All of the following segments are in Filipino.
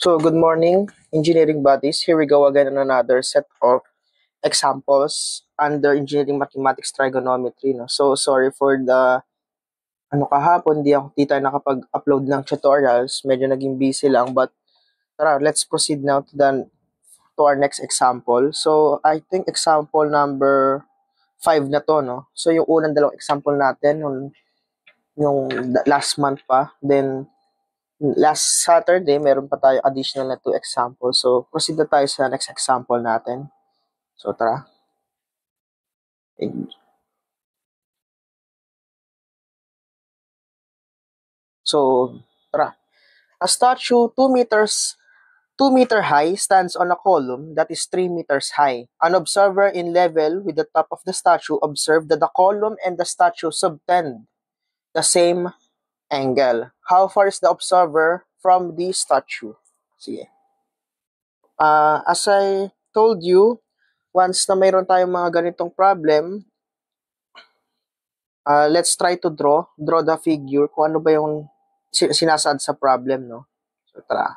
So, good morning, engineering buddies. Here we go again on another set of examples under engineering mathematics trigonometry. No? So, sorry for the kahapon, di tayo nakapag-upload ng tutorials. Medyo naging busy lang, but tara, let's proceed now to our next example. So, I think example number 5 na to, no? So, yung unang dalawang example natin, yung last month pa, then last Saturday, meron pa tayo additional na 2 examples. So, proceed na tayo sa next example natin. So, tara. So, tara. A statue 2 meter high stands on a column that is 3 meters high. An observer in level with the top of the statue observed that the column and the statue subtend the same angle. How far is the observer from the statue? Sige. As I told you, once na mayroon tayong mga ganitong problem, let's try to draw the figure kung ano ba yung sinasad sa problem, no? So, tara.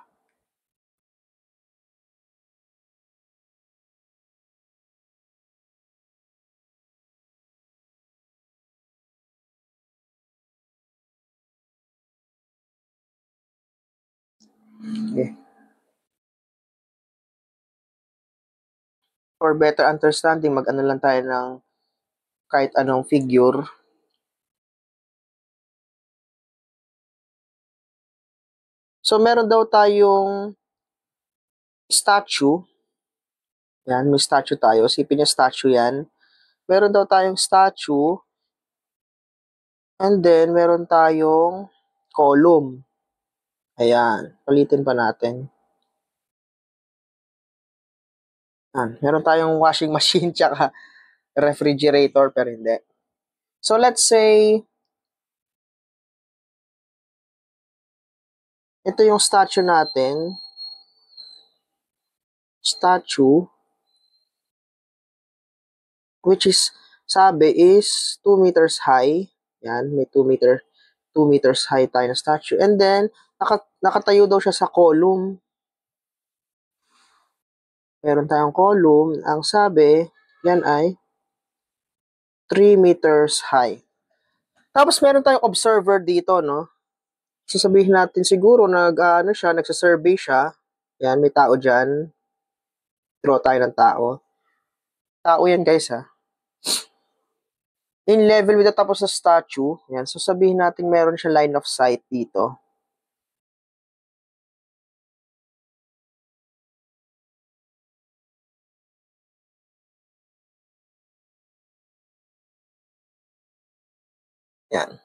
Okay. For better understanding, mag-ano lang tayo ng kahit anong figure. So, meron daw tayong statue. Yan, may statue tayo. Isipin niyo statue yan. Meron daw tayong statue. And then, meron tayong column. Ayan. Palitin pa natin. Yan. Meron tayong washing machine tsaka refrigerator pero hindi. So, let's say, ito yung statue natin. Statue, which is, sabi is 2 meters high. Yan, may 2 meters high tayo na statue. And then, nakatayo daw siya sa column. Meron tayong column. Ang sabi, yan ay 3 meters high. Tapos, meron tayong observer dito, no? Sasabihin natin siguro, nagsasurvey siya. Yan, may tao dyan. Draw tayo ng tao. Tao yan, guys, ha? In level with the top of the statue, yan, so sabihin natin meron siya line of sight dito. Yan.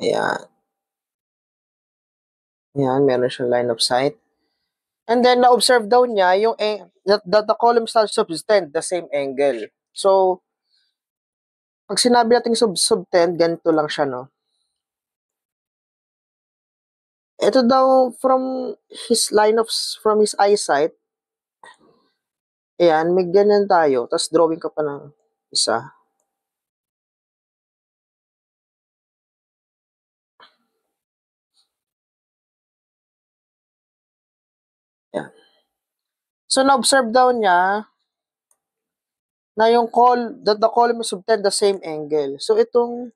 Ayan. Yan, meron siyang line of sight. And then, na-observe daw niya yung that the column starts to subtend the same angle. So, pag sinabi natin subtend, ganito lang siya, no? Ito daw, from his eyesight, ayan, may ganyan tayo. Tapos, drawing ka pa ng isa. Ayan. So, na-observe daw niya na yung the column subtend the same angle. So, itong,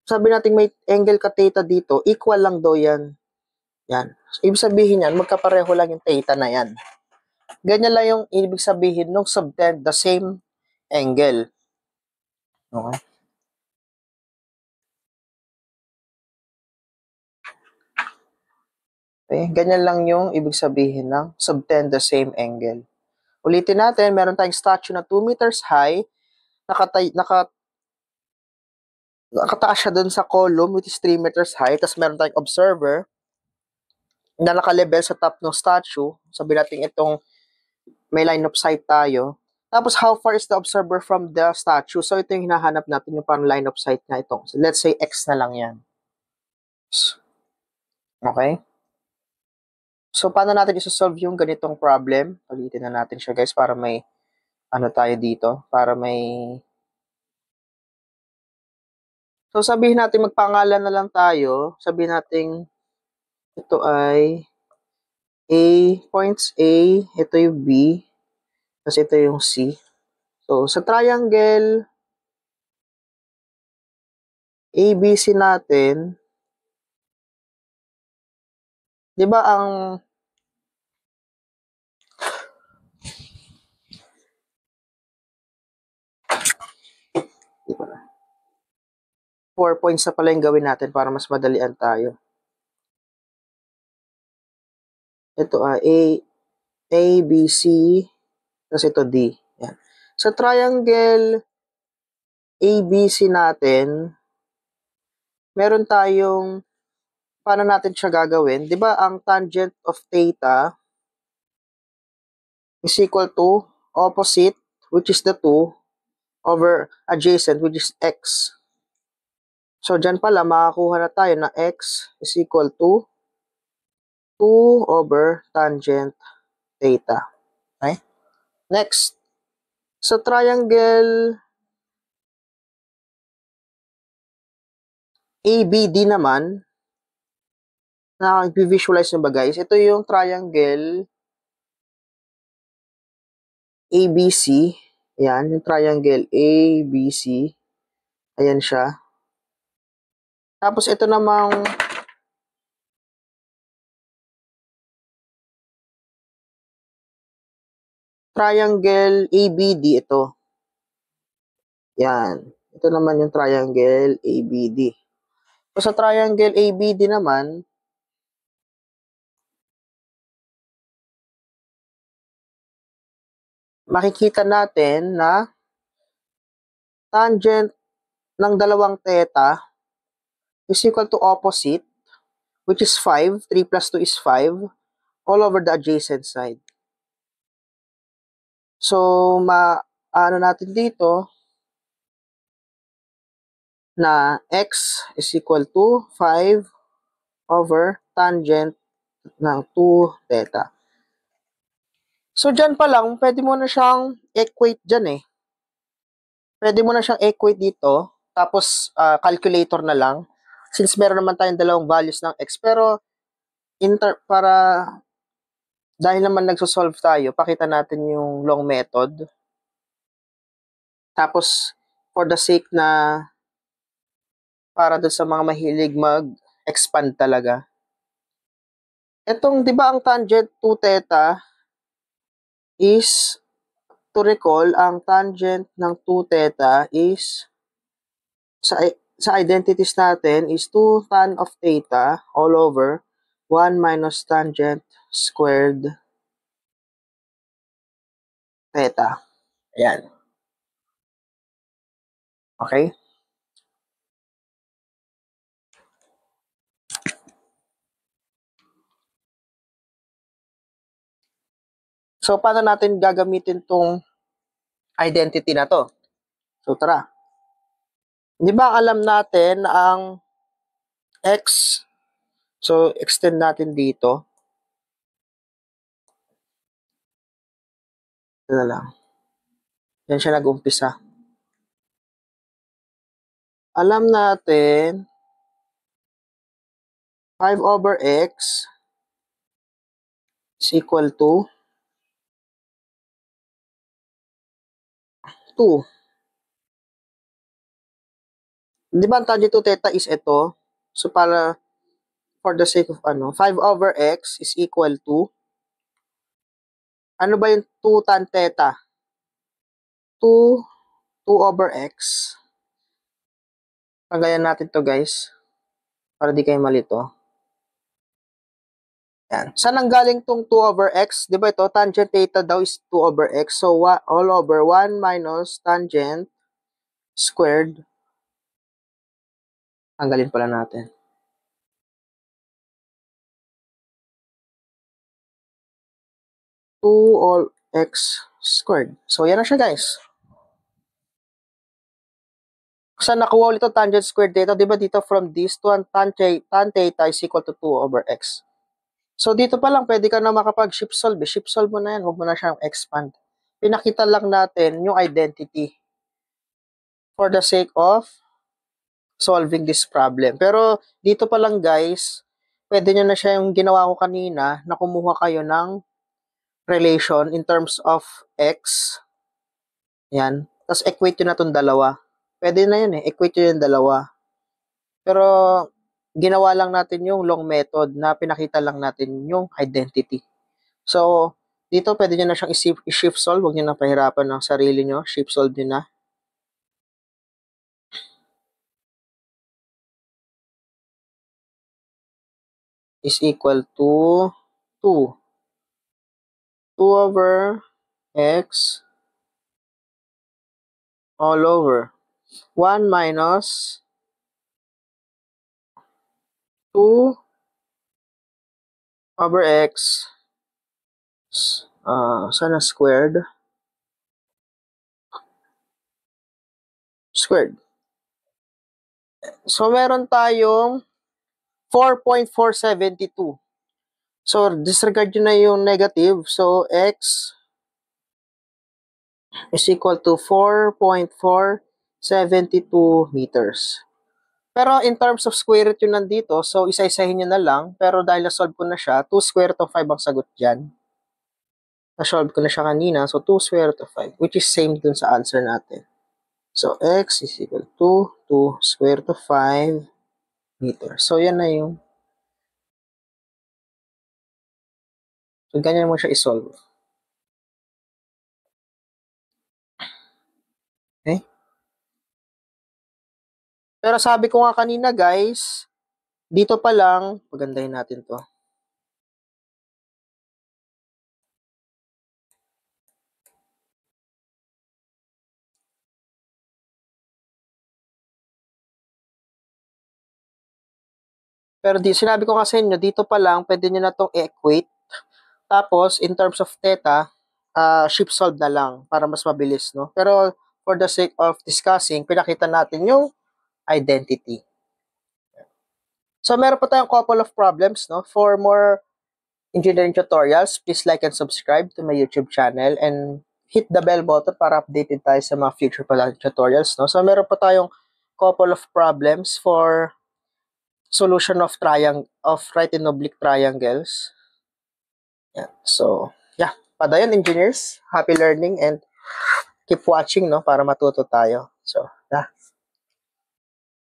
sabi natin may angle ka theta dito, equal lang daw yan. Yan. So, ibig sabihin yan, magkapareho lang yung theta na yan. Ganyan lang yung ibig sabihin nung subtend the same angle. Okay? Okay? Ganyan lang yung ibig sabihin ng subtend the same angle. Ulitin natin, meron tayong statue na 2 meters high, nakataas siya dun sa column which is 3 meters high, tapos meron tayong observer na nakalabel sa top ng statue. Sabi natin itong may line of sight tayo. Tapos, how far is the observer from the statue? So, ito yung hinahanap natin, yung parang line of sight na ito. So, let's say X na lang yan. Okay? So, paano natin isosolve yung ganitong problem? Palitin na natin siya, guys, para may tayo dito. Para may... So, sabihin natin, magpangalan na lang tayo. Sabihin natin, ito ay points A, ito yung B, tapos ito yung C. So, sa triangle ABC natin, di ba ang 4 points na pala yung gawin natin para mas madalian tayo. Ito A, B, C, tapos ito D. Yan. Sa triangle ABC natin, meron tayong, paano natin siya gagawin? Di ba ang tangent of theta is equal to opposite, which is the 2, over adjacent, which is x. So, dyan pala, makakuha na tayo na x is equal to 2 over tangent theta. Okay? Next, sa triangle ABD naman, nakaka-visualize nyo ba guys? Ito yung triangle ABC. Yan, yung triangle ABC. Ayan siya. Tapos ito namang triangle ABD ito. Yan. Ito naman yung triangle ABD. So, sa triangle ABD naman, makikita natin na tangent ng dalawang theta is equal to opposite, which is 5. 3 plus 2 is 5, all over the adjacent side. So, ano natin dito, na x is equal to 5 over tangent ng 2 theta. So, dyan pa lang, pwede mo na siyang equate dyan eh. Pwede mo na siyang equate dito, tapos calculator na lang, since meron naman tayong dalawang values ng x. Pero, para, dahil naman nagsosolve tayo, pakita natin yung long method. Tapos, for the sake na, para doon sa mga mahilig mag-expand talaga. Etong, di ba ang tangent 2 theta is, to recall, ang tangent ng 2 theta is, sa identities natin is 2 tan of theta all over 1 minus tangent squared theta. Ayan. Okay? So, paano natin gagamitin tong identity na to? So, tara. Di ba alam natin na ang x, so, extend natin dito. Ito na lang. Yan siya nag-umpisa. Alam natin 5 over x is equal to 2. Di ba ang tangent 2 theta is ito? So, for the sake of 5 over x is equal to, ano ba yung 2 tan theta? 2 over x. Pagayan natin to guys, para di kayo malito. Yan. Saan nanggaling tong 2 over x? Di ba ito, tangent theta daw is 2 over x. So, all over 1 minus tangent squared. Tanggalin pala natin. 2 all x squared. So, yan na siya guys. Saan nakuha ulit ito tangent squared theta? Di ba dito from this to tan theta is equal to 2 over x. So, dito pa lang, pwede ka na makapag-shift solve. Shift solve mo na yan. Huwag mo na siyang expand. Pinakita lang natin yung identity for the sake of solving this problem. Pero, dito pa lang guys, pwede nyo na siya yung ginawa ko kanina na kumuha kayo ng relation in terms of x. Yan. Tapos equate nyo na itong dalawa. Pwede na yun eh. Equate nyo yung dalawa. Pero ginawa lang natin yung long method na pinakita lang natin yung identity. So, dito pwede nyo na siyang i-shift solve. Huwag nyo na pahirapan ng sarili nyo. Shift solve nyo na. Is equal to 2. 2 over x all over 1 minus 2 over x sana squared. So, meron tayong 4.472. So, disregard nyo na yung negative. So, x is equal to 4.472 meters. Pero in terms of square root yun nandito, so isa-isahin nyo na lang. Pero dahil na-solve ko na siya, 2 square root of 5 ang sagot dyan. Na-solve ko na siya kanina, so 2 square root of 5, which is same dun sa answer natin. So, x is equal to 2 square root of 5 meters. So, yan na yung. So, ganyan mo siya isolve. Okay? Pero sabi ko nga kanina, guys, dito pa lang, pagandahin natin to. Pero sinabi ko nga sa inyo, dito pa lang, pwede nyo na itong equate. Tapos, in terms of theta, shift solve na lang para mas mabilis, no? Pero, for the sake of discussing, pinakita natin yung identity. So, meron pa tayong couple of problems, no? For more engineering tutorials, please like and subscribe to my YouTube channel and hit the bell button para updated tayo sa mga future tutorials, no? So, meron pa tayong couple of problems for solution of right and oblique triangles. Yeah. So, yeah. Padayon, engineers. Happy learning and keep watching, no, para matuto tayo. So,